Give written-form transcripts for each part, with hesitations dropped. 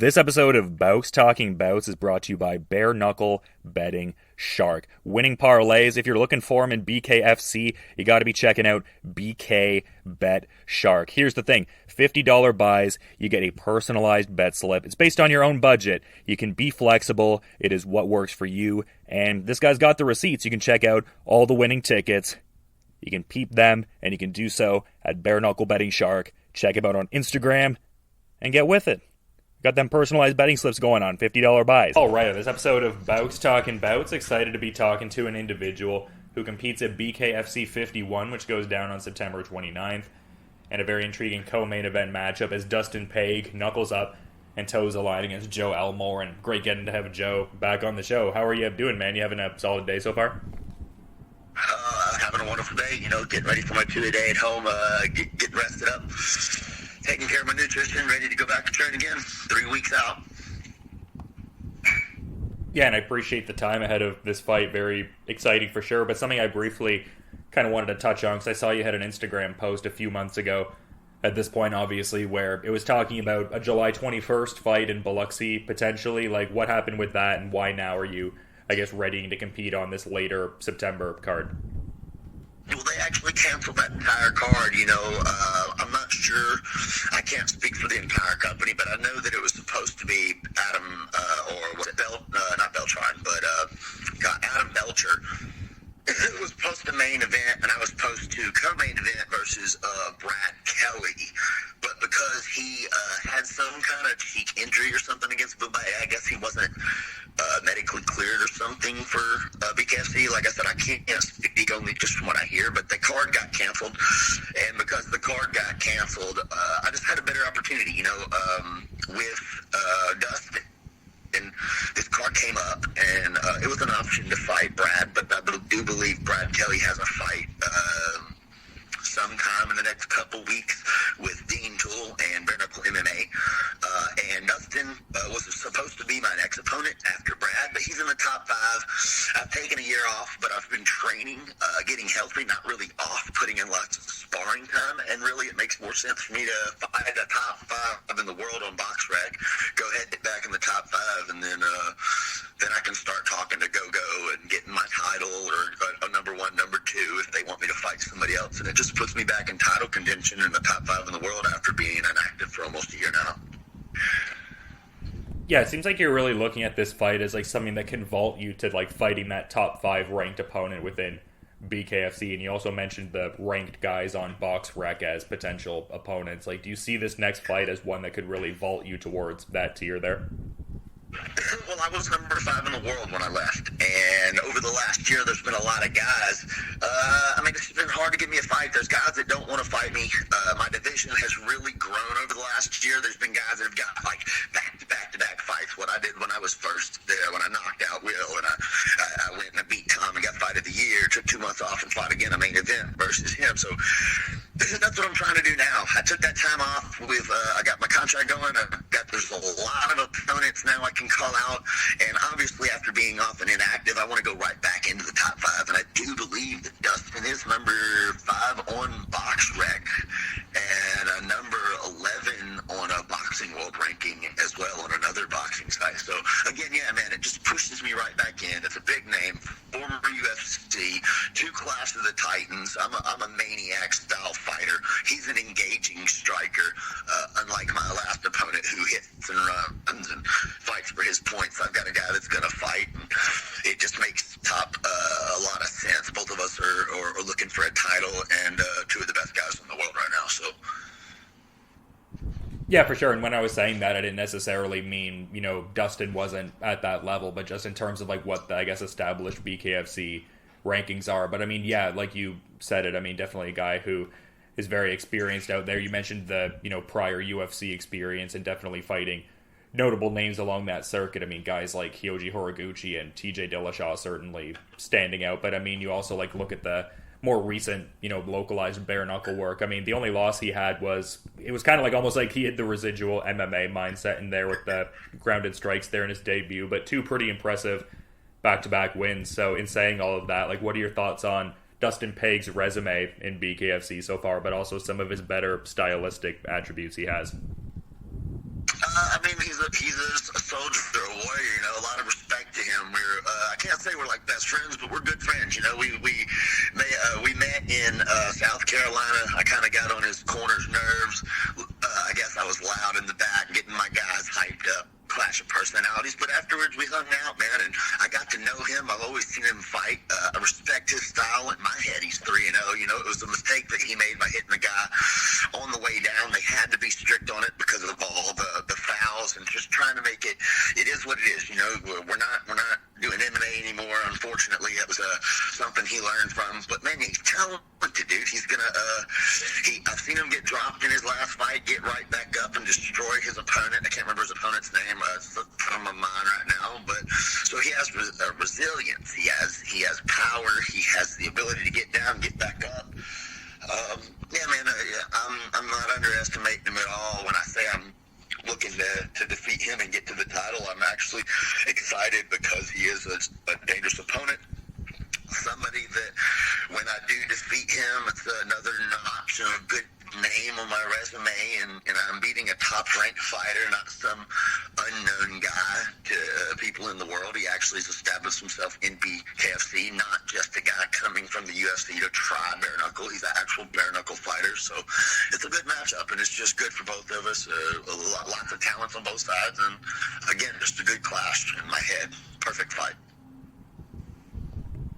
This episode of Bouts Talking Bouts is brought to you by Bare Knuckle Betting Shark. Winning parlays, if you're looking for them in BKFC, you got to be checking out BK Bet Shark. Here's the thing, $50 buys, you get a personalized bet slip. It's based on your own budget. You can be flexible. It is what works for you. And this guy's got the receipts. You can check out all the winning tickets. You can peep them, and you can do so at Bare Knuckle Betting Shark. Check him out on Instagram and get with it. Got them personalized betting slips going on, $50 buys. All right, on this episode of Bouts Talking Bouts, excited to be talking to an individual who competes at BKFC 51, which goes down on September 29th, and a very intriguing co-main event matchup as Dustin Pague knuckles up and toes the line against Joe Elmore, and great getting to have Joe back on the show. How are you doing, man? You having a solid day so far? Having a wonderful day, getting ready for my 2-a-day at home, getting rested up. Taking care of my nutrition, ready to go back to train again, 3 weeks out. Yeah, and I appreciate the time ahead of this fight. Very exciting for sure, but something I briefly kind of wanted to touch on, because I saw you had an Instagram post a few months ago, at this point obviously, where it was talking about a July 21st fight in Biloxi, potentially. Like, what happened with that, and why now are you, I guess, readying to compete on this later September card? Well, they actually canceled that entire card, I'm not sure. I can't speak for the entire company, but I know that it was supposed to be Adam, or was it not Beltran, but Adam Belcher. It was supposed to main event, and I was supposed to co-main event versus Brad Kelly. But because he had some kind of cheek injury or something against Bubay, I guess he wasn't medically cleared or something for BKFC. Like I said, I can't speak only just from what I hear, but the card got canceled. And because the card got canceled, I just had a better opportunity, with Dustin. And this card came up, and it was an option to fight Brad, but I do believe Brad Kelly has a fight sometime in the next couple weeks with Dean Toole and Bare Knuckle MMA. And Dustin was supposed to be my next opponent after Brad, but he's in the top 5. I've taken a year off, but I've been training, getting healthy, not really off, putting in lots of sparring time, and really it makes more sense for me to fight the top 5 in the world on BoxRec, go ahead and get back in the top 5, and then I can start talking to Go-Go and getting my title or a number 1, number 2 if they want me to fight somebody else. And it just puts me back in title contention in the top 5 in the world after being inactive for almost a year now. Yeah, it seems like you're really looking at this fight as like something that can vault you to like fighting that top 5 ranked opponent within BKFC, and you also mentioned the ranked guys on BoxRec as potential opponents. Like, do you see this next fight as one that could really vault you towards that tier there? Well, I was number 5 in the world when I left, and over the last year, there's been a lot of guys. It's been hard to get me a fight. There's guys that don't want to fight me. My division has really grown over the last year. There's been guys that have got, like, back-to-back fights, what I did when I was first there, when I knocked out Will, and I went and I beat Tom and got Fight of the Year, took 2 months off and fought again a main event versus him. So that's what I'm trying to do now. I took that time off with, I got my contract going. There's a lot of opponents now I can call out, and obviously after being off and inactive, I want to go right back into the top 5, and I do believe that Dustin is number 5 on BoxRec and a number 11 on a boxing world ranking as well on another boxing site. So again, yeah, man, it just pushes me right back in. It's a big name, former UFC, 2 Clash of the Titans. I'm a maniac style fighter. He's an engaging striker, unlike my last opponent who hits and runs and fights for his points. I've got a guy that's going to fight, and it just makes a lot of sense. Both of us are looking for a title, and 2 of the best guys in the world right now. So yeah, for sure. And when I was saying that, I didn't necessarily mean, Dustin wasn't at that level, but just in terms of like what the, I guess, established BKFC rankings are. But I mean, yeah, like you said it, definitely a guy who is very experienced out there. You mentioned the, prior UFC experience and definitely fighting notable names along that circuit. Guys like Hyoji Horiguchi and TJ Dillashaw certainly standing out. But you also like look at the more recent, localized bare knuckle work. The only loss he had was, it was kind of like almost like he had the residual MMA mindset in there with the grounded strikes there in his debut, but 2 pretty impressive back-to-back wins. So in saying all of that, like, what are your thoughts on Dustin Pague's resume in BKFC so far, but also some of his better stylistic attributes he has? I mean, he's a soldier, a warrior. You know, a lot of respect to him. I can't say we're like best friends, but we're good friends. You know, we met in South Carolina. I kind of got on his corner's nerves. I guess I was loud in the back, getting my guys hyped up. Clash of personalities, but afterwards we hung out, man, and I got to know him. I've always seen him fight. I respect his style. In my head, he's 3-0. You know, it was a mistake that he made by hitting the guy on the way down. They had to be strict on it because of all the fouls and just trying to make it. It is what it is. You know, we're not doing MMA anymore. Unfortunately, it was something he learned from. But man, he's talented, dude. He's gonna. I've seen him get dropped in his last fight, get right back up and destroy his opponent. I can't remember his opponent's name. It's from my mind right now, but so he has resilience. He has power. He has the ability to get down, get back up. Yeah, man, I'm not underestimating him at all. When I say I'm looking to defeat him and get to the title, I'm actually excited because he is a dangerous opponent. Somebody that when I do defeat him, it's another notch of good name on my resume, and I'm beating a top-ranked fighter, not some unknown guy to people in the world. He actually has established himself in BKFC, not just a guy coming from the UFC to try bare knuckle. He's an actual bare knuckle fighter, so it's a good matchup, and it's just good for both of us. Lots of talents on both sides, and again, just a good clash in my head. Perfect fight.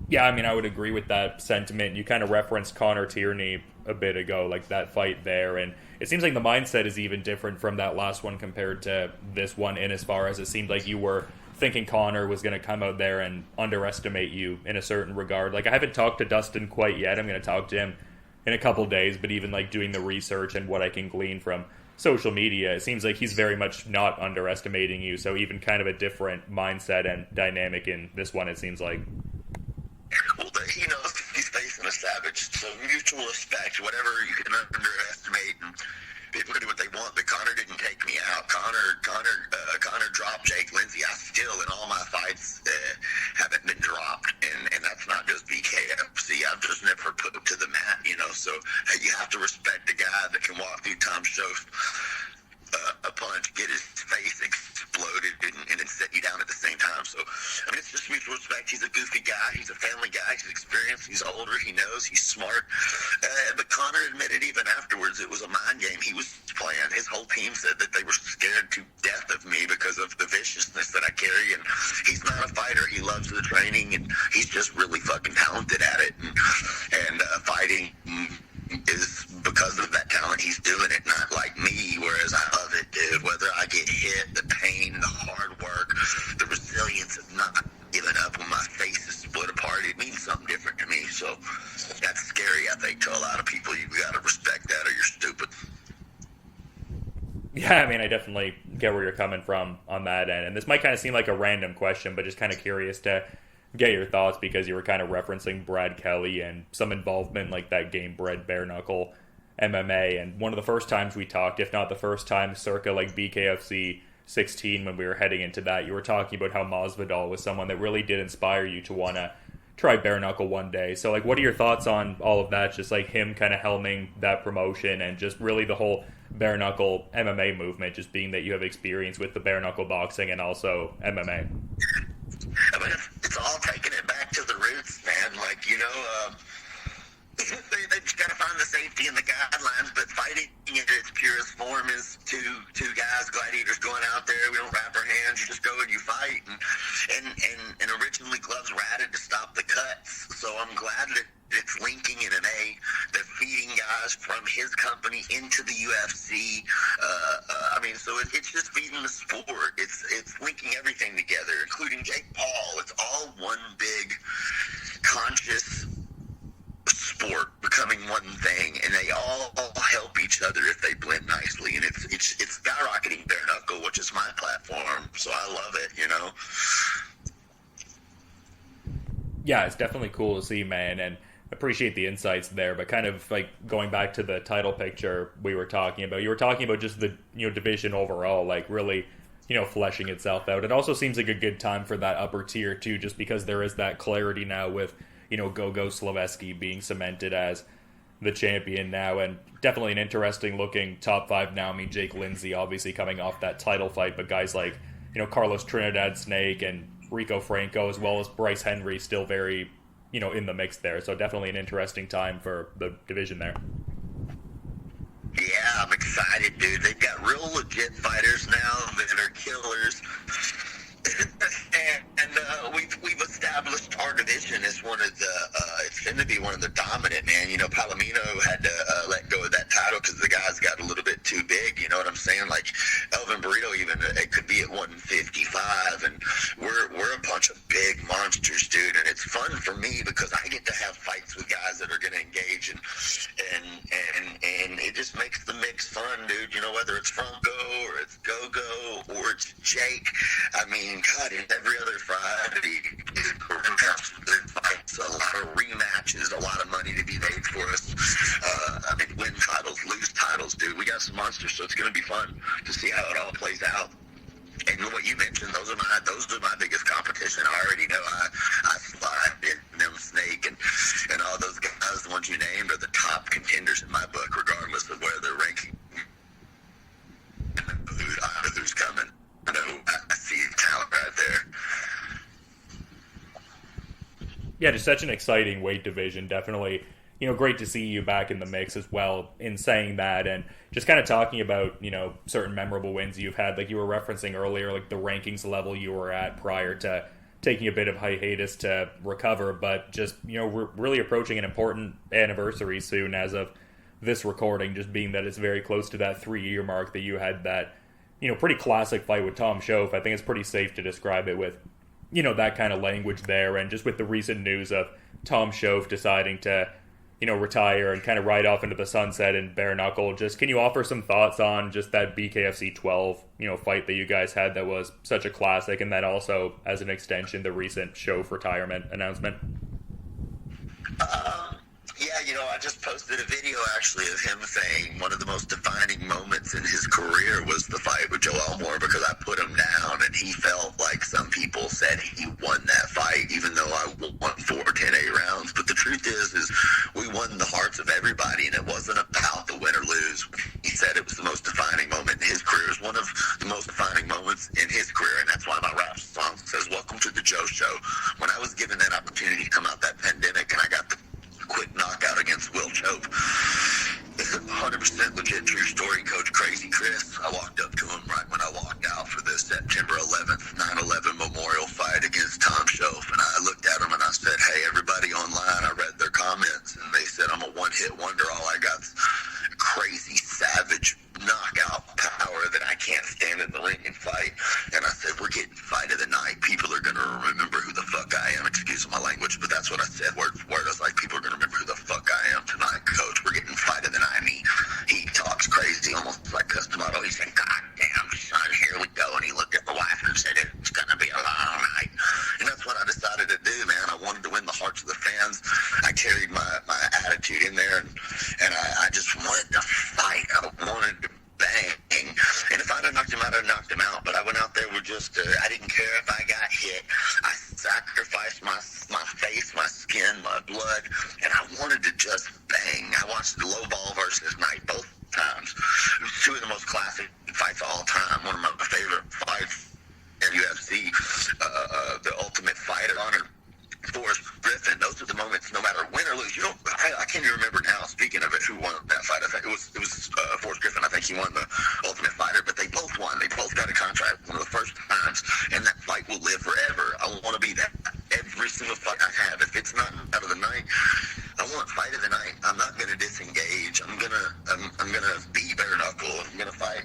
Yeah, I mean, I would agree with that sentiment. You kind of referenced Connor Tierney a bit ago, like that fight there, and it seems like the mindset is even different from that last one compared to this one, in as far as it seemed like you were thinking Connor was going to come out there and underestimate you in a certain regard. Like, I haven't talked to Dustin quite yet. I'm going to talk to him in a couple days, but even like doing the research and what I can glean from social media, it seems like he's very much not underestimating you, so even kind of a different mindset and dynamic in this one, it seems like. Well, he knows he's facing a savage, so mutual respect, whatever you can underestimate, and people can do what they want, but Connor didn't take me out. Connor dropped Jake Lindsay. I still, in all my fights, haven't been dropped, and that's not just BKFC. I've just never put him to the mat, you know, so hey, you have to respect a guy that can walk through Tom Shows a punch, get his face exploded, and then set you down at the same time. So, I mean, it's just mutual respect. He's a goofy guy. He's a family guy. He's experienced. He's older. He knows. He's smart. But Connor admitted even afterwards it was a mind game he was playing. His whole team said that they were scared to death of me because of the viciousness that I carry, and he's not a fighter. He loves the training, and he's just really fucking talented at it. And fighting is because of that talent. He's doing it, not like me, whereas I love it, dude. Whether I get hit, the pain, the hard work, the resilience of not giving up when my face is split apart, it means something different to me. So that's scary, I think, to a lot of people. You got to respect that or you're stupid. Yeah, I mean, I definitely get where you're coming from on that end. And this might kind of seem like a random question, but just kind of curious to get your thoughts, because you were kind of referencing Brad Kelly and some involvement like that game bred bare knuckle MMA. And one of the first times we talked, if not the first time, circa like BKFC 16, when we were heading into that, you were talking about how Masvidal was someone that really did inspire you to want to try bare knuckle one day. So like, what are your thoughts on all of that? Just like him kind of helming that promotion and just really the whole bare knuckle MMA movement, just being that you have experience with the bare knuckle boxing and also MMA. I mean, it's all taking it back to the roots, man. Like, you know, they just got to find the safety in the guidelines, but fighting in its purest form is two guys, gladiators, going out there. We don't wrap our hands. You just go and you fight. And originally gloves were added to stop the cuts. So I'm glad that it's linking MMA. They're feeding guys from his company into the UFC. I mean, so it's just feeding the sport. It's linking everything together, including Jake Paul. It's all one big conscious sport becoming one thing, and they all help each other if they blend nicely. And it's skyrocketing bare knuckle, which is my platform. So I love it, you know. Yeah, it's definitely cool to see, man, and appreciate the insights there. But kind of like going back to the title picture we were talking about, you were talking about just the, you know, division overall, like really, you know, fleshing itself out. It also seems like a good time for that upper tier too, just because there is that clarity now with, you know, Gogo Sloveski being cemented as the champion now, and definitely an interesting looking top 5 now. I mean, Jake Lindsay obviously coming off that title fight, but guys like, Carlos Trinidad Snake and Rico Franco, as well as Bryce Henry, still very, in the mix there. So definitely an interesting time for the division there. Yeah, I'm excited, dude. They've got real legit fighters now that are killers. and we've established our division as one of the it's going to be one of the dominant, man. Palomino had to let go of that title because the guys got a little bit too big. You know what I'm saying? Like Elvin Burrito, even it could be at 155, and we're a bunch of big monsters, dude. And it's fun for me because I get to have fights with guys that are going to engage, and it just makes the mix fun, dude. Whether it's Franco or it's Go-Go or it's Jake. I mean, God, it's every other Friday. Fights, a lot of rematches, a lot of money to be made for us. Win titles, lose titles, dude. We got some monsters, so it's going to be fun to see how it all plays out. And what you mentioned, those are my biggest competition. I already know I slide in them Snake and all those guys, the ones you named, are the top contenders in my book, regardless of where they're ranking. Who's coming? I know I see talent right there. Yeah, just such an exciting weight division. Definitely, great to see you back in the mix as well. In saying that, and just kind of talking about, certain memorable wins you've had, like you were referencing earlier, like the rankings level you were at prior to taking a bit of hiatus to recover, but just, we're really approaching an important anniversary soon as of this recording, just being that it's very close to that 3-year mark that you had that, pretty classic fight with Tom Schoaf. I think it's pretty safe to describe it with, that kind of language there, and just with the recent news of Tom Schoaf deciding to, retire and kind of ride off into the sunset in Bare Knuckle. Just, can you offer some thoughts on just that BKFC 12, fight that you guys had that was such a classic, and then also, as an extension, the recent Schoaf retirement announcement? Yeah, I just posted a video actually of him saying one of the most defining moments in his career was the fight with Joe Elmore, because I put him down and he felt like some people said he won that fight, even though I won 4 10-8 rounds. But the truth is we won the hearts of everybody, and it wasn't about the win or lose. He said it was the most defining moment in his career. It was one of the most defining moments in his career, and that's why my rap song says, "Welcome to the Joe Show." When I was given that opportunity to come out that pandemic and I got the quick knockout against Will Chope, 100% legit true story, Coach Crazy Chris. I walked up to him right when I walked out for the September 11th 9/11 memorial fight against Tom Schoaf, and I looked at him and I said, "Hey, everybody online," I read their comments, and they said I'm a one-hit wonder. All I got's crazy, savage knockout power that I can't stand in the ring and fight. And I said, "We're getting fight of the night. People are going to remember who the fuck I am." Excuse my language, but that's what I said word for word. I was like, "People are going to remember who the fuck I am tonight, Coach. We're getting fight of the night." And he talks crazy, almost like Customato. He said, "God damn, son, here we go." And he looked at the wife and said, "It's going to be a long night." And that's what I decided to do, man. I wanted to win the hearts of the fans. I carried my attitude in there, and I just wanted to fight. I wanted to bang. And if I'd have knocked him out, I'd have knocked him out. But I went out there with just, I didn't care if I got hit. I sacrificed my face, my skin, my blood, and I wanted to just bang. I watched the Low Ball versus Knight both times. It was 2 of the most classic fights of all time. One of my favorite fights in UFC, the Ultimate Fighter on Forrest Griffin. Those are the moments, no matter win or lose. I can't even remember now, speaking of it, who won that fight. I think it was Forrest Griffin. I think he won the Ultimate Fighter, but they both won. They both got a contract one of the first times, and that fight will live forever. I want to be that every single fight I have. If it's not out of the night, I want fight of the night. I'm not going to disengage. I'm gonna be bare knuckle. I'm gonna fight.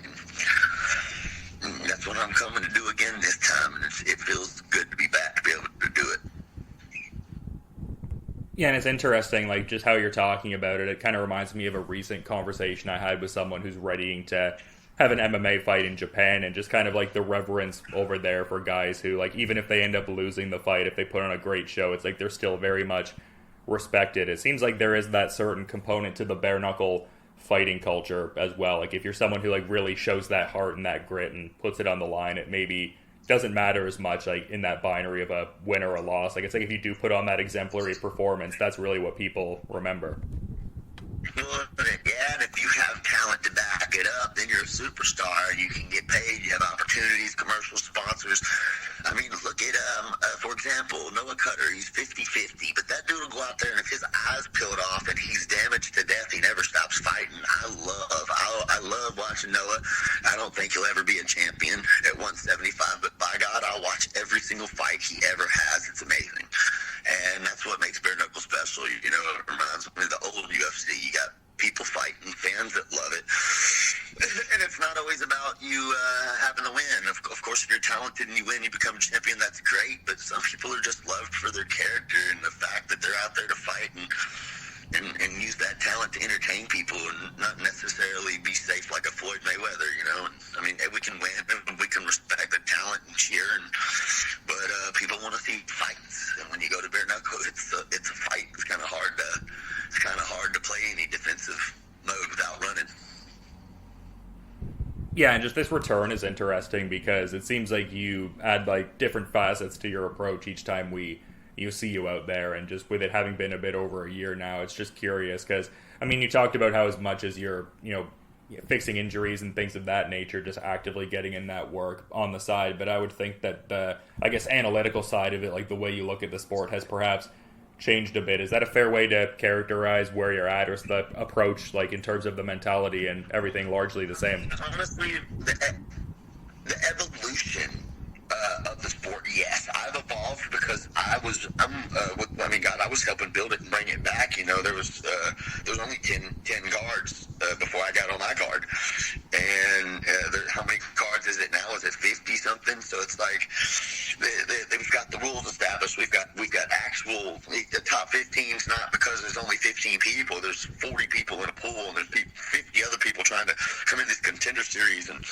And that's what I'm coming to do again this time, and it feels good to be back, to be able to do it. Yeah, and it's interesting, like, just how you're talking about it. It kind of reminds me of a recent conversation I had with someone who's readying to have an MMA fight in Japan, and just kind of, like, the reverence over there for guys who, like, even if they end up losing the fight, if they put on a great show, it's like they're still very much respected. It seems like there is that certain component to the bare knuckle fighting culture as well. Like, if you're someone who, like, really shows that heart and that grit and puts it on the line, it maybe doesn't matter as much, like, in that binary of a win or a loss. Like, it's like if you do put on that exemplary performance, that's really what people remember. Well, yeah, and if you have talent to back it up, then you're a superstar. You can get paid. You have opportunities, commercial sponsors. I mean, look at, for example, Noah Cutter. He's 50-50, but that dude will go out there, and if his eyes peeled off and he's damaged to death, he never stops fighting. I love watching Noah. I don't think he'll ever be a champion at 175, but by God, I'll watch every single fight he ever has. It's amazing. And that's what makes Bare Knuckle special. You know, it reminds me of the old UFC. You got people fighting, fans that love it. And it's not always about you having to win. Of course, if you're talented and you win, you become a champion, that's great. But some people are just loved for their character and the fact that they're out there to fight and use that talent to entertain people and not necessarily be safe like a Floyd Mayweather, you know. I mean, we can win and we can respect the talent and cheer, but people want to see fights. And when you go to Bare Knuckle, it's a fight. It's kind of hard to play any defensive mode without running. Yeah, and just this return is interesting because it seems like you add like different facets to your approach each time you see you out there, and just with it having been a bit over a year now, it's just curious because, I mean, you talked about how as much as you're, fixing injuries and things of that nature, just actively getting in that work on the side, but I would think that the, I guess, analytical side of it, like the way you look at the sport, has perhaps changed a bit. Is that a fair way to characterize where you're at, or is the approach, like in terms of the mentality and everything, largely the same? Honestly, the evolution of the sport, yes, I've evolved because I was helping build it and bring it back. You know, there was only 10 guards before I got on my card, and how many cards is it now? Is it 50 something? So it's like they've got the rules established. We've got actual, the top 15's not because there's only 15 people. There's 40 people in a pool, and there's 50 other people trying to come in this contender series, and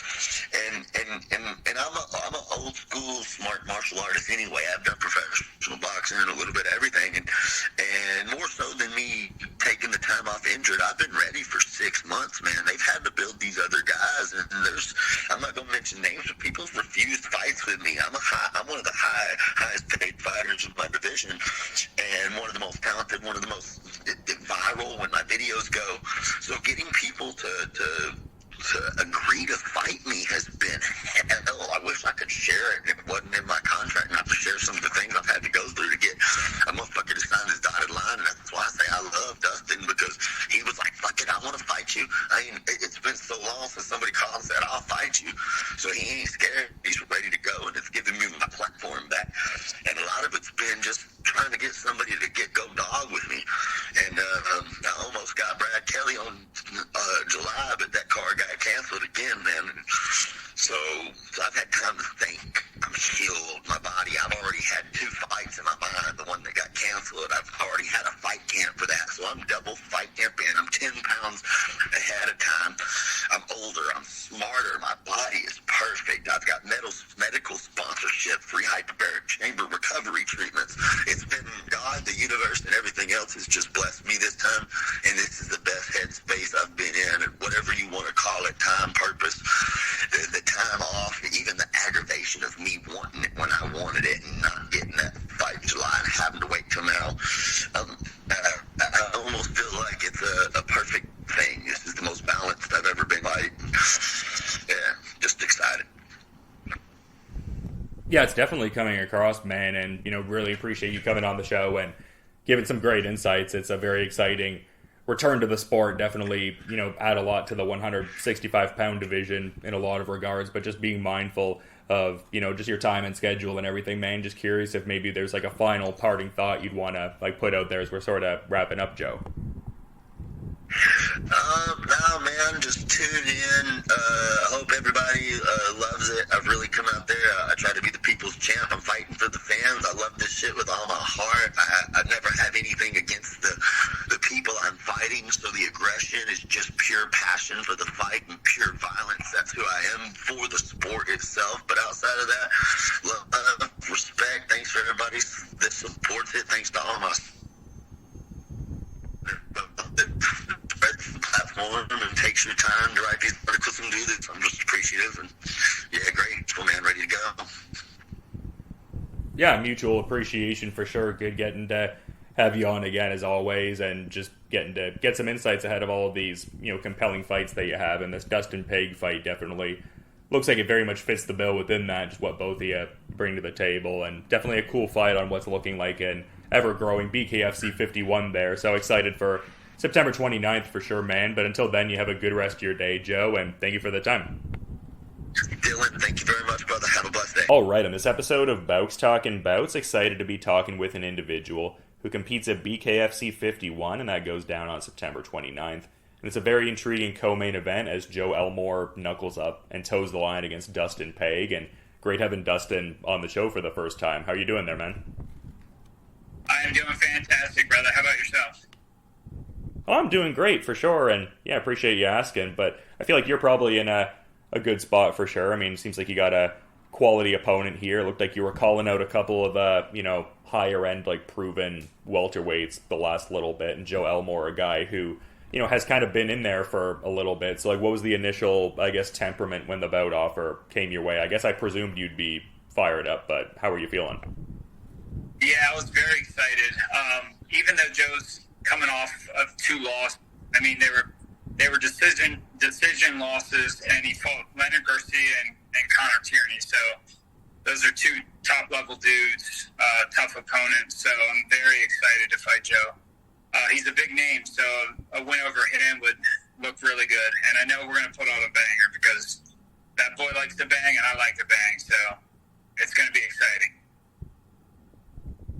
I'm an old school smart martial artist anyway. I've done professional boxing and a little bit of everything, and more so than me taking the time off injured, I've been ready for 6 months, man. They've had to build these other guys, and I'm not going to mention names, but people have refused fights with me. I'm one of the highest paid fighters in my division, and one of the most talented, one of the most viral when my videos go. So getting people to agree to fight me has been hell. I wish I could share it. It wasn't in my contract not to share some of the things I've had to go through to get a motherfucker to sign his dotted line, and that's why I say I love Dustin, because he was like, fuck it, I want to fight you. I mean, it's been so long since somebody called and said, I'll fight you. So he ain't scared. He's ready to go, and it's giving me my platform back. And a lot of it's been just trying to get somebody to go dog with me. And I almost got Brad Kelly on July, but that card got canceled again, man. So I've had time to think. I'm healed. My body, I've already had 2 fights in my mind. The one that got canceled, I've already had a fight camp for that. So I'm double fight camp in. I'm 10 pounds ahead of time. I'm older. I'm smarter. My body is perfect. I've got medical sponsorship, free hyperbaric chamber recovery treatments. It's been God, the universe, and everything else has just blessed me this time. And this is the best headspace I've been in. And whatever you want to call it, time, purpose, the time off, even the aggravation of me wanting it when I wanted it and not getting that fight in July and having to wait till now. I almost feel like it's a perfect thing. This is the most balanced I've ever been. Like, yeah, just excited. Yeah, it's definitely coming across, man, and really appreciate you coming on the show and giving some great insights. It's a very exciting return to the sport. Definitely, add a lot to the 165-pound division in a lot of regards, but just being mindful of, just your time and schedule and everything, man. Just curious if maybe there's like a final parting thought you'd want to put out there as we're sort of wrapping up, Joe. No, man, just tune in. I hope everybody loves it. I've really come out there. I try to be the people's champ. I'm fighting for the fans. I love this shit with all my heart. I never have anything against the people I'm fighting, so the aggression is just pure passion for the fight and pure violence. That's who I am for the sport itself. But outside of that, love, respect. Thanks for everybody that supports it. Thanks to all my platform and takes your time to write these articles and do this. I'm just appreciative and grateful, man, ready to go. Yeah, mutual appreciation for sure. Good getting to have you on again as always, and just getting to get some insights ahead of all of these, compelling fights that you have. And this Dustin Pague fight definitely looks like it very much fits the bill within that, just what both of you bring to the table, and definitely a cool fight on what's looking like an ever-growing BKFC 51 there. So excited for September 29th for sure, man. But until then, you have a good rest of your day, Joe, and thank you for the time. Dylan, thank you very much, brother. Have a blessed day. All right, on this episode of Bouts Talking Bouts, excited to be talking with an individual who competes at BKFC 51, and that goes down on September 29th. And it's a very intriguing co-main event as Joe Elmore knuckles up and toes the line against Dustin Pague. And great having Dustin on the show for the first time. How are you doing there, man? I am doing fantastic, brother. How about yourself? Oh, I'm doing great, for sure, and yeah, appreciate you asking, but I feel like you're probably in a good spot for sure. I mean, it seems like you got a quality opponent here. It looked like you were calling out a couple of, higher end, proven welterweights the last little bit, and Joe Elmore, a guy who, has kind of been in there for a little bit. So, what was the initial, temperament when the bout offer came your way? I guess I presumed you'd be fired up, but how were you feeling? Yeah, I was very excited. Even though Joe's coming off of 2 losses, I mean, they were decision losses, and he fought Leonard Garcia and Connor Tierney. So those are 2 top-level dudes, tough opponents. So I'm very excited to fight Joe. He's a big name, so a win over him would look really good. And I know we're going to put out a banger because that boy likes to bang and I like to bang. So it's going to be exciting.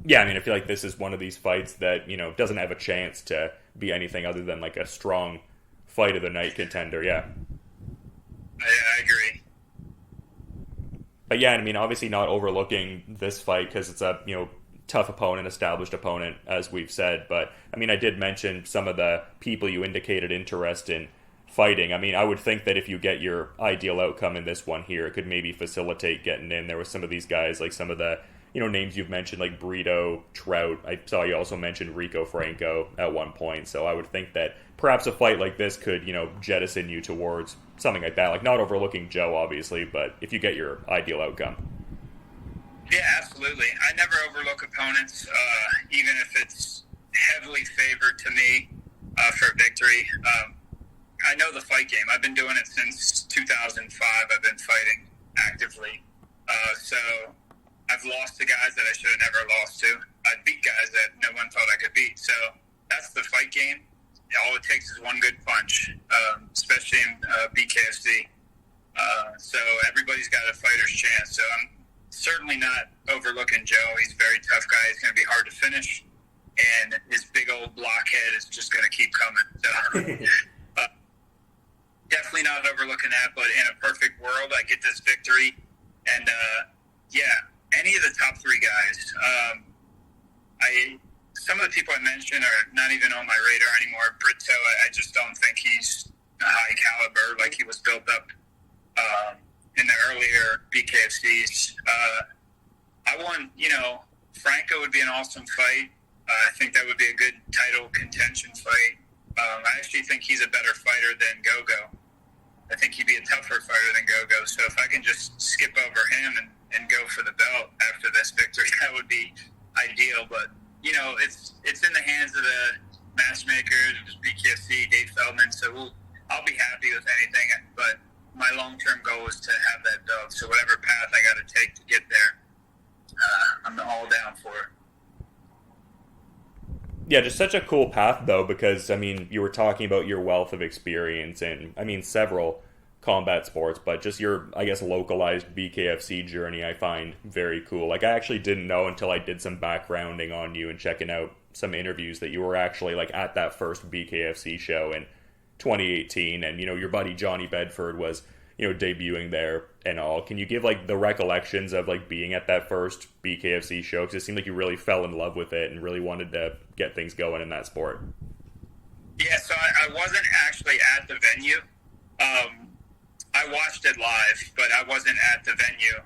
Yeah, I mean, I feel like this is one of these fights that, doesn't have a chance to be anything other than a strong fight of the night contender, yeah. Yeah, I agree. But yeah, I mean, obviously not overlooking this fight because it's a, tough opponent, established opponent, as we've said. But, I mean, I did mention some of the people you indicated interest in fighting. I mean, I would think that if you get your ideal outcome in this one here, it could maybe facilitate getting in. There was some of these guys, some of the names you've mentioned, like Brito, Trout. I saw you also mentioned Rico Franco at one point. So I would think that perhaps a fight like this could, jettison you towards something like that. Not overlooking Joe, obviously, but if you get your ideal outcome. Yeah, absolutely. I never overlook opponents, even if it's heavily favored to me for victory. I know the fight game. I've been doing it since 2005. I've been fighting actively. So I've lost to guys that I should have never lost to. I beat guys that no one thought I could beat. So that's the fight game. All it takes is one good punch, especially in BKFC. So everybody's got a fighter's chance. So I'm certainly not overlooking Joe. He's a very tough guy. He's going to be hard to finish. And his big old blockhead is just going to keep coming. So definitely not overlooking that. But in a perfect world, I get this victory. And, any of the top 3 guys. Some of the people I mentioned are not even on my radar anymore. Brito, I just don't think he's a high caliber like he was built up in the earlier BKFCs. I want, Franco would be an awesome fight. I think that would be a good title contention fight. I actually think he's a better fighter than Gogo. I think he'd be a tougher fighter than Gogo. So if I can just skip over him and go for the belt after this victory, that would be ideal. But, it's in the hands of the matchmakers, BKFC, Dave Feldman. So I'll be happy with anything. But my long-term goal is to have that belt. So whatever path I got to take to get there, I'm all down for it. Yeah, just such a cool path, though, because, I mean, you were talking about your wealth of experience in, several combat sports, but just your, localized BKFC journey I find very cool. I actually didn't know until I did some backgrounding on you and checking out some interviews that you were actually, at that first BKFC show in 2018, and, your buddy Johnny Bedford was, debuting there and all. Can you give, the recollections of, being at that first BKFC show? Because it seemed like you really fell in love with it and really wanted to get things going in that sport. Yeah, so I wasn't actually at the venue. I watched it live, but I wasn't at the venue.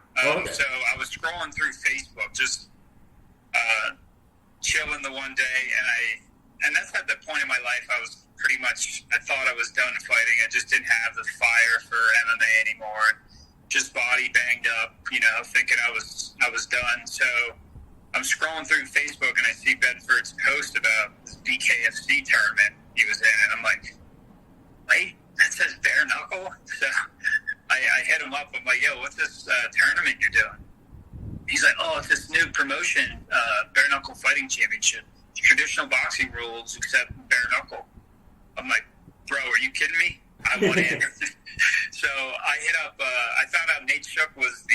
So I was scrolling through Facebook, just chilling the one day, and that's at the point in my life I thought I was done fighting. I just didn't have the fire for MMA anymore. Just body banged up, thinking I was done. So I'm scrolling through Facebook and I see Bedford's post about this BKFC tournament he was in, and I'm like, wait, that says bare knuckle? So I hit him up. I'm like, yo, what's this tournament you're doing? He's like, oh, it's this new promotion, bare knuckle fighting championship. Traditional boxing rules except bare knuckle. I'm like, bro, are you kidding me? I want in. So I hit up, I found out Nate Shook was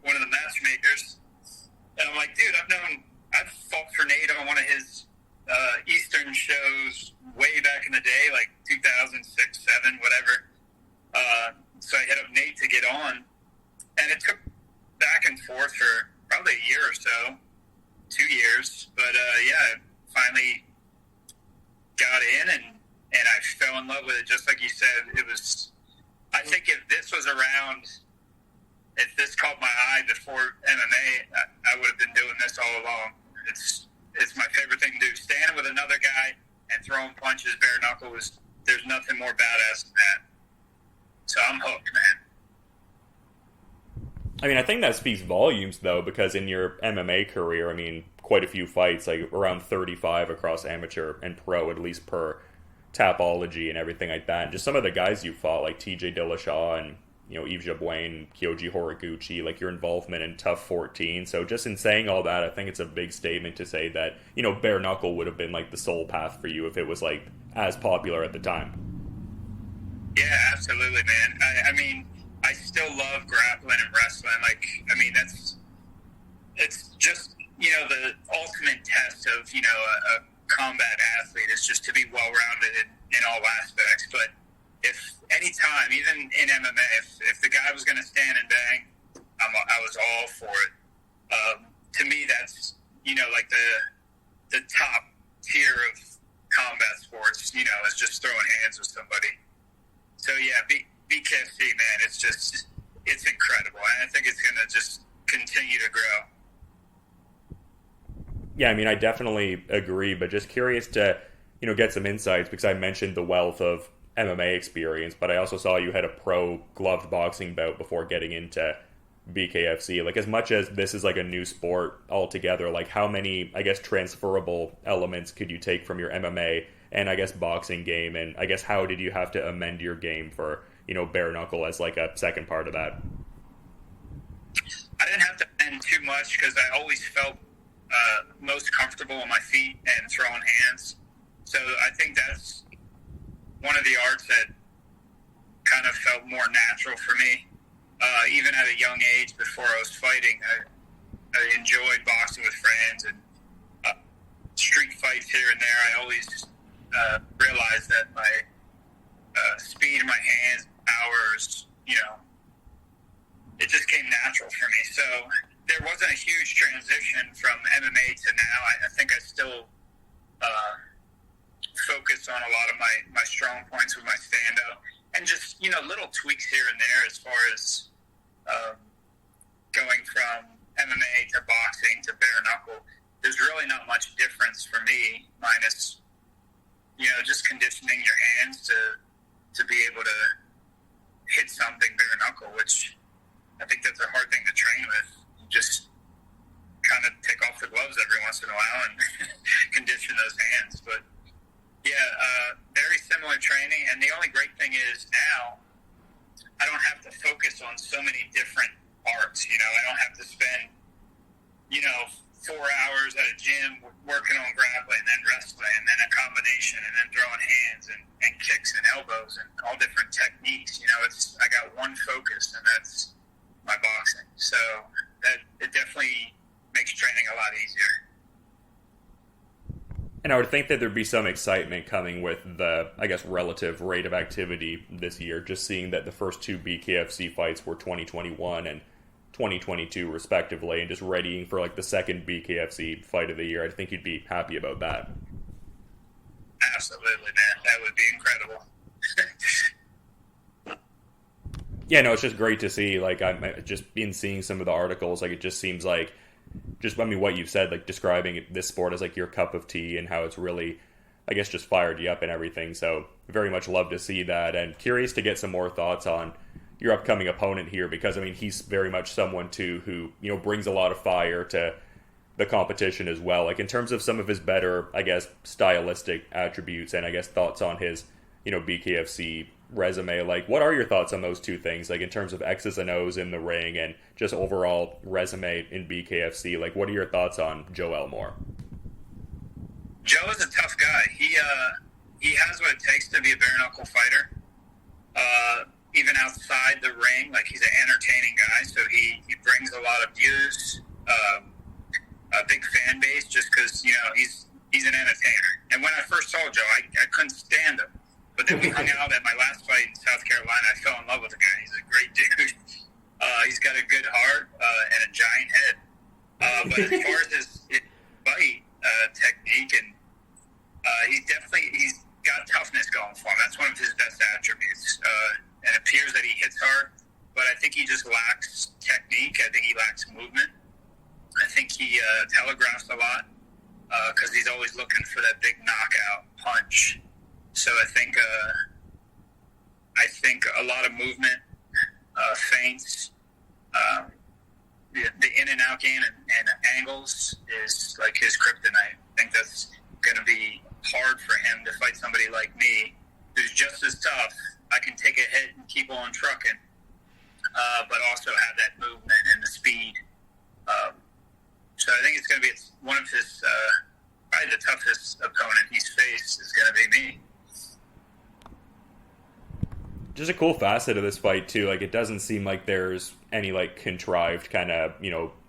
one of the matchmakers. And I'm like, dude, I've fought for Nate on one of his Eastern shows way back in the day, like 2006, 7, whatever. So I hit up Nate to get on. And it took back and forth for probably a year or so, 2 years. But yeah, I finally got in and I fell in love with it. Just like you said, it was, I think if this was around, if this caught my eye before MMA, I would have been doing this all along. It's my favorite thing to do. Standing with another guy and throwing punches bare knuckle there's nothing more badass than that. So I'm hooked, man. I mean, I think that speaks volumes, though, because in your MMA career, I mean, quite a few fights, like around 35 across amateur and pro, at least per Tapology and everything like that. And just some of the guys you fought, like TJ Dillashaw and, you know, Yves Jabouin, Kyoji Horiguchi, like your involvement in Tough 14. So just in saying all that, I think it's a big statement to say that, you know, bare knuckle would have been like the sole path for you if it was like as popular at the time. Yeah, absolutely, man. I mean, I still love grappling and wrestling. Like, I mean, it's just, you know, the ultimate test of, you know, a combat athlete is just to be well-rounded in all aspects. But if any time, even in MMA, if the guy was going to stand and bang, I was all for it. To me, that's, you know, like the top tier of combat sports, you know, is just throwing hands with somebody. So yeah, BKFC, man, it's incredible. And I think it's going to just continue to grow. Yeah, I mean, I definitely agree, but just curious to, you know, get some insights, because I mentioned the wealth of MMA experience, but I also saw you had a pro gloved boxing bout before getting into BKFC. Like, as much as this is like a new sport altogether, like how many, I guess, transferable elements could you take from your MMA and I guess boxing game, and I guess how did you have to amend your game for, you know, bare knuckle as like a second part of that? I didn't have to amend too much because I always felt most comfortable on my feet and throwing hands. So I think that's one of the arts that kind of felt more natural for me. Even at a young age, before I was fighting, I enjoyed boxing with friends and street fights here and there. I always realized that my speed in my hands, powers, you know, it just came natural for me. So there wasn't a huge transition from MMA to now. I think I still focus on a lot of my strong points with my stand-up. And just, you know, little tweaks here and there as far as going from MMA to boxing to bare knuckle. There's really not much difference for me, minus, you know, just conditioning your hands to be able to hit something bare knuckle, which I think that's a hard thing to train with. You just kind of take off the gloves every once in a while and condition those hands. But yeah, very similar training. And the only great thing is now I don't have to focus on so many different arts. You know, I don't have to spend, you know, 4 hours at a gym working on grappling and then wrestling and then a combination and then throwing hands and kicks and elbows and all different techniques. You know, I got one focus, and that's my boxing. So that it definitely makes training a lot easier. And I would think that there'd be some excitement coming with the, I guess, relative rate of activity this year, just seeing that the first two BKFC fights were 2021 and 2022 respectively, and just readying for like the second BKFC fight of the year. I think you'd be happy about that. Absolutely, man. That would be incredible. Yeah, no, it's just great to see. Like, I'm just been seeing some of the articles. Like, it just seems like, just, I mean, what you've said, like describing this sport as like your cup of tea and how it's really, I guess, just fired you up and everything. So very much love to see that, and curious to get some more thoughts on your upcoming opponent here, because I mean, he's very much someone too who, you know, brings a lot of fire to the competition as well. Like in terms of some of his better, I guess, stylistic attributes and I guess thoughts on his, BKFC resume, like what are your thoughts on those two things, like in terms of X's and O's in the ring and just overall resume in BKFC? Like what are your thoughts on Joe Elmore? Joe is a tough guy. He has what it takes to be a bare knuckle fighter. Even outside the ring, like he's an entertaining guy, so he brings a lot of views, a big fan base, just because he's an entertainer. And when I first saw Joe, I couldn't stand him. But then we hung out at my last fight in South Carolina. I fell in love with the guy. He's a great dude. He's got a good heart and a giant head. But as far as his fight technique, and he's got toughness going for him. That's one of his best attributes. And it appears that he hits hard, but I think he just lacks technique. I think he lacks movement. I think he telegraphs a lot because he's always looking for that big knockout punch. So I think a lot of movement, feints, the in and out game and angles is like his kryptonite. I think that's going to be hard for him to fight somebody like me, who's just as tough. I can take a hit and keep on trucking, but also have that movement and the speed. So I think it's going to be one of his, probably the toughest opponent he's faced is going to be me. Just a cool facet of this fight too. Like it doesn't seem like there's any like contrived kind of,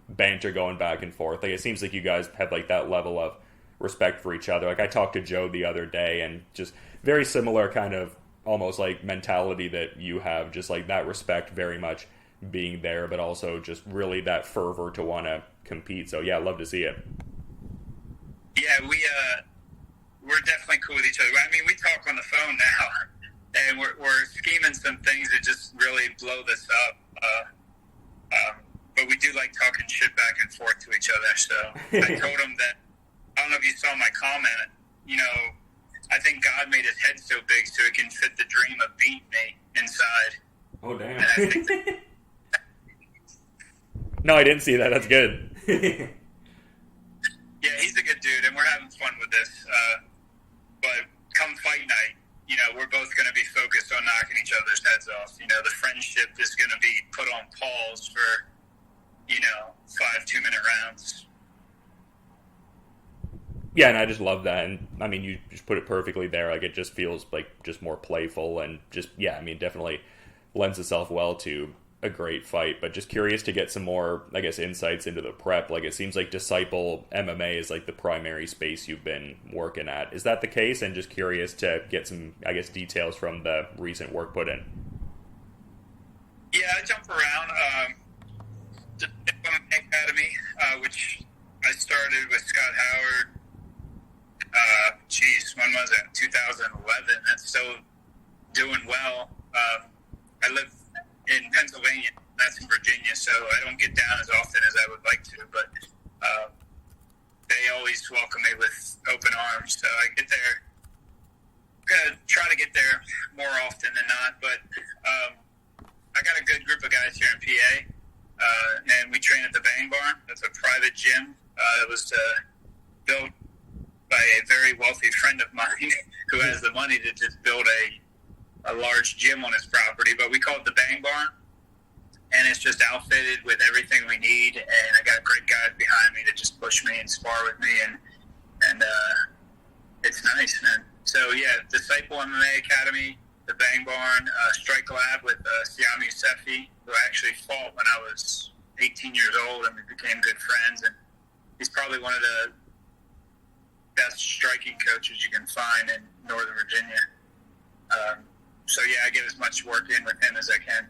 banter going back and forth. Like it seems like you guys have like that level of respect for each other. Like I talked to Joe the other day and just very similar kind of almost like mentality that you have, just like that respect very much being there, but also just really that fervor to want to compete. So yeah, I'd love to see it. Yeah, we're definitely cool with each other. I mean, we talk on the phone now, and we're scheming some things that just really blow this up. But we do like talking shit back and forth to each other. So I told him that, I don't know if you saw my comment, I think God made his head so big so he can fit the dream of beating me inside. Oh, damn. No, I didn't see that. That's good. Yeah, he's a good dude, and we're having fun with this. But come fight night, we're both going to be focused on knocking each other's heads off. The friendship is going to be put on pause for, 5 2-minute rounds. Yeah, and I just love that. And, I mean, you just put it perfectly there. Like, it just feels like just more playful and just, yeah, I mean, definitely lends itself well to a great fight. But just curious to get some more, I guess, insights into the prep. Like, it seems like Disciple MMA is, like, the primary space you've been working at. Is that the case? And just curious to get some, I guess, details from the recent work put in. Yeah, I jump around. The MMA Academy, which I started with Scott Howard. When was it? 2011. That's still doing well. I live in Pennsylvania. That's in Virginia, so I don't get down as often as I would like to. But they always welcome me with open arms. So I get there. Gonna try to get there more often than not. But I got a good group of guys here in PA, and we train at the Bang Barn. That's a private gym that was built by a very wealthy friend of mine who has the money to just build a large gym on his property. But we call it the Bang Barn, and it's just outfitted with everything we need. And I got great guys behind me that just push me and spar with me, and it's nice, man. So yeah, Disciple MMA Academy, the Bang Barn, Strike Lab with Siam Yousefi, who I actually fought when I was 18 years old, and we became good friends. And he's probably one of the best striking coaches you can find in Northern Virginia. So yeah, I get as much work in with him as I can.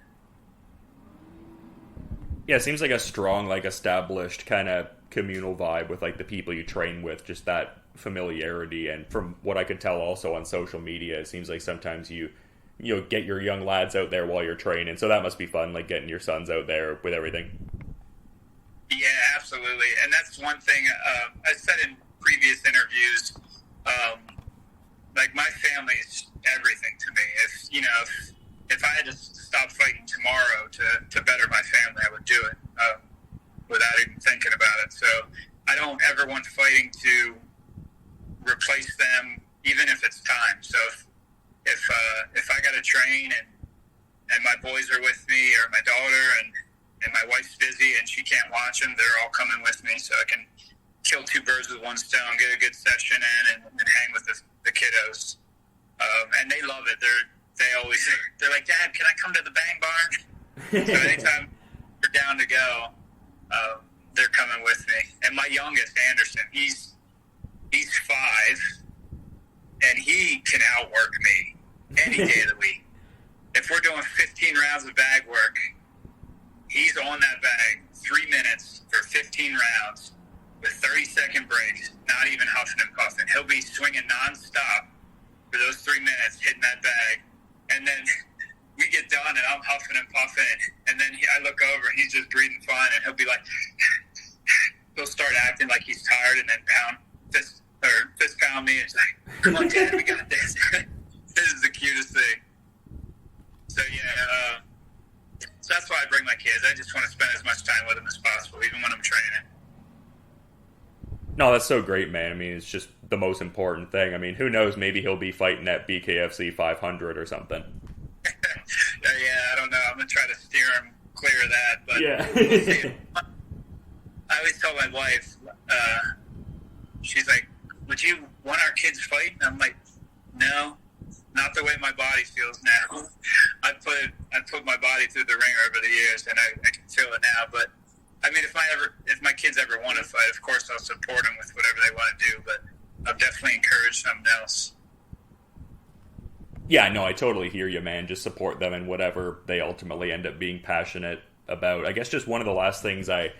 Yeah, it seems like a strong, like established kind of communal vibe with like the people you train with, just that familiarity. And from what I could tell also on social media, it seems like sometimes you get your young lads out there while you're training. So that must be fun, like getting your sons out there with everything. Yeah, absolutely. And that's one thing I said in previous interviews, like my family is everything to me. If I had to stop fighting tomorrow to better my family, I would do it without even thinking about it. So I don't number one fighting to replace them, even if it's time. So if I got to train and my boys are with me, or my daughter and my wife's busy and she can't watch them, they're all coming with me, so I can kill two birds with one stone, get a good session in, and hang with the kiddos. And they love it. They're like, Dad, can I come to the bang barn? So anytime they're down to go, they're coming with me. And my youngest, Anderson, he's 5, and he can outwork me any day of the week. If we're doing 15 rounds of bag work, he's on that bag 3 minutes for 15 rounds with 30-second breaks, not even huffing and puffing. He'll be swinging nonstop for those 3 minutes, hitting that bag. And then we get done, and I'm huffing and puffing. And then I look over, and he's just breathing fine, and he'll be like, he'll start acting like he's tired, and then fist pound me. It's like, come on, Dad, we got this. This is the cutest thing. So, yeah, so that's why I bring my kids. I just want to spend as much time with them as possible, even when I'm training. No, that's so great, man. I mean, it's just the most important thing. I mean, who knows? Maybe he'll be fighting at BKFC 500 or something. Yeah, I don't know. I'm going to try to steer him clear of that. But yeah. We'll see. I always tell my wife, she's like, would you want our kids fighting? I'm like, no, not the way my body feels now. I put my body through the ringer over the years, and I can feel it now. But I mean, if my kids ever want to fight, of course I'll support them with whatever they want to do. But I'll definitely encourage something else. Yeah, no, I totally hear you, man. Just support them in whatever they ultimately end up being passionate about. I guess just one of the last things I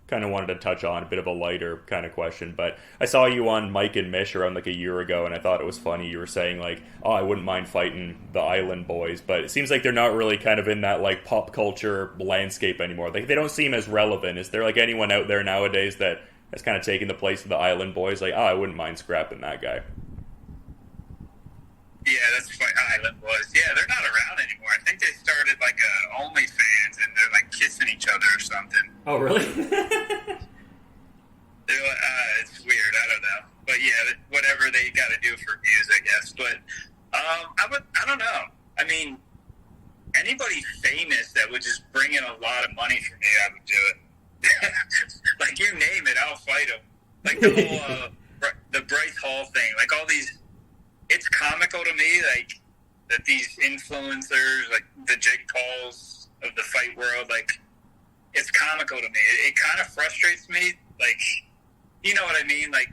kind of wanted to touch on, a bit of a lighter kind of question, but I saw you on Mike and Mish around like a year ago, and I thought it was funny. You were saying like, oh, I wouldn't mind fighting the Island Boys, but it seems like they're not really kind of in that like pop culture landscape anymore. They don't seem as relevant. Is there like anyone out there nowadays that has kind of taken the place of the Island Boys? Like, oh, I wouldn't mind scrapping that guy. Yeah, that's funny. Island Boys. Yeah, they're not around anymore. I think they started like OnlyFans, and they're like kissing each other or something. Oh, really? It's weird. I don't know. But yeah, whatever they got to do for views, I guess. But I don't know. I mean, anybody famous that would just bring in a lot of money for me, I would do it. Like, you name it, I'll fight them. Like the whole the Bryce Hall thing. Like all these. It's comical to me, like, that these influencers, like the Jake Pauls of the fight world, like, it's comical to me. It kind of frustrates me, like, you know what I mean? Like,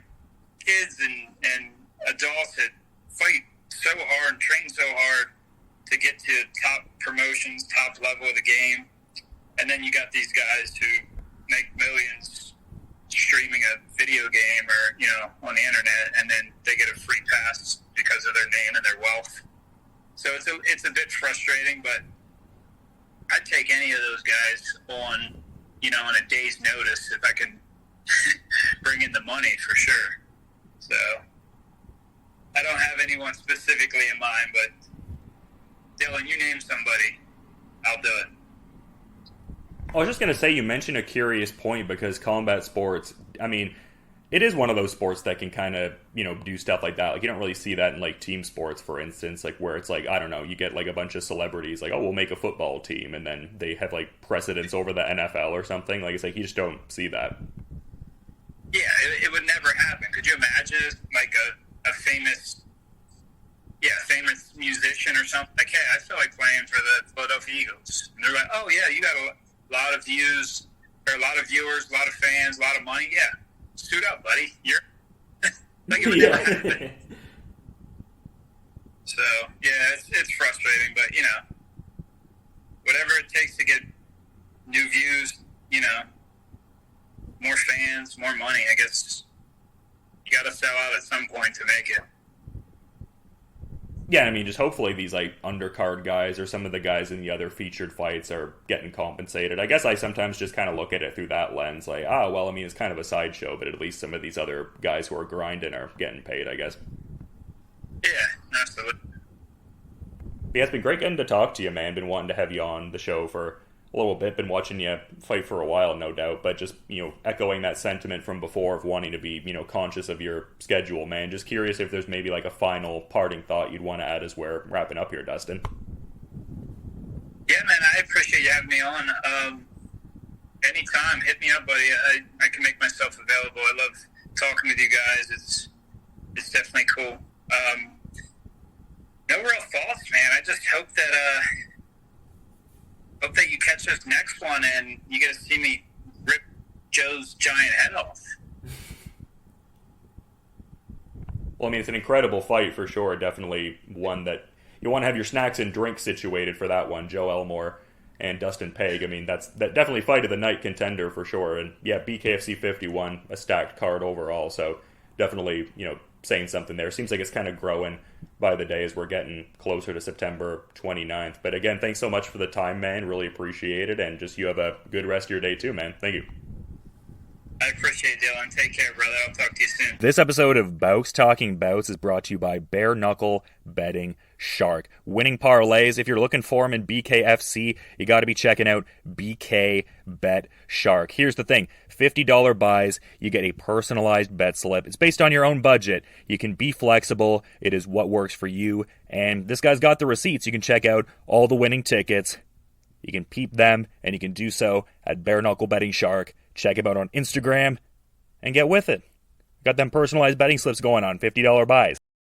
kids and adults that fight so hard and train so hard to get to top promotions, top level of the game, and then you got these guys who make millions streaming a video game or, you know, on the internet, and then they get a free pass because of their name and their wealth. So it's a bit frustrating, but I'd take any of those guys on, you know, on a day's notice if I can bring in the money, for sure. So I don't have anyone specifically in mind, but Dylan, you name somebody, I'll do it. I was just going to say, you mentioned a curious point, because combat sports, I mean, it is one of those sports that can kind of, you know, do stuff like that. Like, you don't really see that in, like, team sports, for instance, like, where it's like, I don't know, you get, like, a bunch of celebrities, like, oh, we'll make a football team, and then they have, like, precedence over the NFL or something. Like, it's like, you just don't see that. Yeah, it would never happen. Could you imagine, like, a famous musician or something? Like, hey, I feel like playing for the Philadelphia Eagles. And they're like, oh, yeah, you got a lot of views, or a lot of viewers, a lot of fans, a lot of money. Yeah, suit up, buddy. You're like, it would never happen. So yeah, it's frustrating, but you know, whatever it takes to get new views, you know, more fans, more money. I guess you got to sell out at some point to make it. Yeah, I mean, just hopefully these, like, undercard guys or some of the guys in the other featured fights are getting compensated. I guess I sometimes just kind of look at it through that lens, like, well, I mean, it's kind of a sideshow, but at least some of these other guys who are grinding are getting paid, I guess. Yeah, absolutely. But yeah, it's been great getting to talk to you, man. Been wanting to have you on the show for a little bit. Been watching you fight for a while, no doubt. But just, echoing that sentiment from before of wanting to be, conscious of your schedule, man. Just curious if there's maybe like a final parting thought you'd want to add as we're wrapping up here, Dustin. Yeah, man, I appreciate you having me on. Anytime, hit me up, buddy. I can make myself available. I love talking with you guys. It's definitely cool. No real thoughts, man. I just hope that you catch this next one and you get to see me rip Joe's giant head off. Well, I mean, it's an incredible fight for sure. Definitely one that you want to have your snacks and drinks situated for that one. Joe Elmore and Dustin Pague. I mean, that definitely fight of the night contender for sure. And yeah, BKFC 51, a stacked card overall. So definitely, saying something there. Seems like it's kind of growing by the day as we're getting closer to September 29th. But again, thanks so much for the time, man. Really appreciate it. And just you have a good rest of your day too, man. Thank you. I appreciate it, Dylan. Take care, brother. I'll talk to you soon. This episode of Bouts Talking Bouts is brought to you by Bare Knuckle Betting Shark. Winning parlays, if you're looking for them in BKFC, you got to be checking out BK Bet Shark. Here's the thing, $50 buys, you get a personalized bet slip. It's based on your own budget. You can be flexible. It is what works for you. And this guy's got the receipts. You can check out all the winning tickets. You can peep them, and you can do so at Bare Knuckle Betting Shark. Check him out on Instagram and get with it. Got them personalized betting slips going on, $50 buys.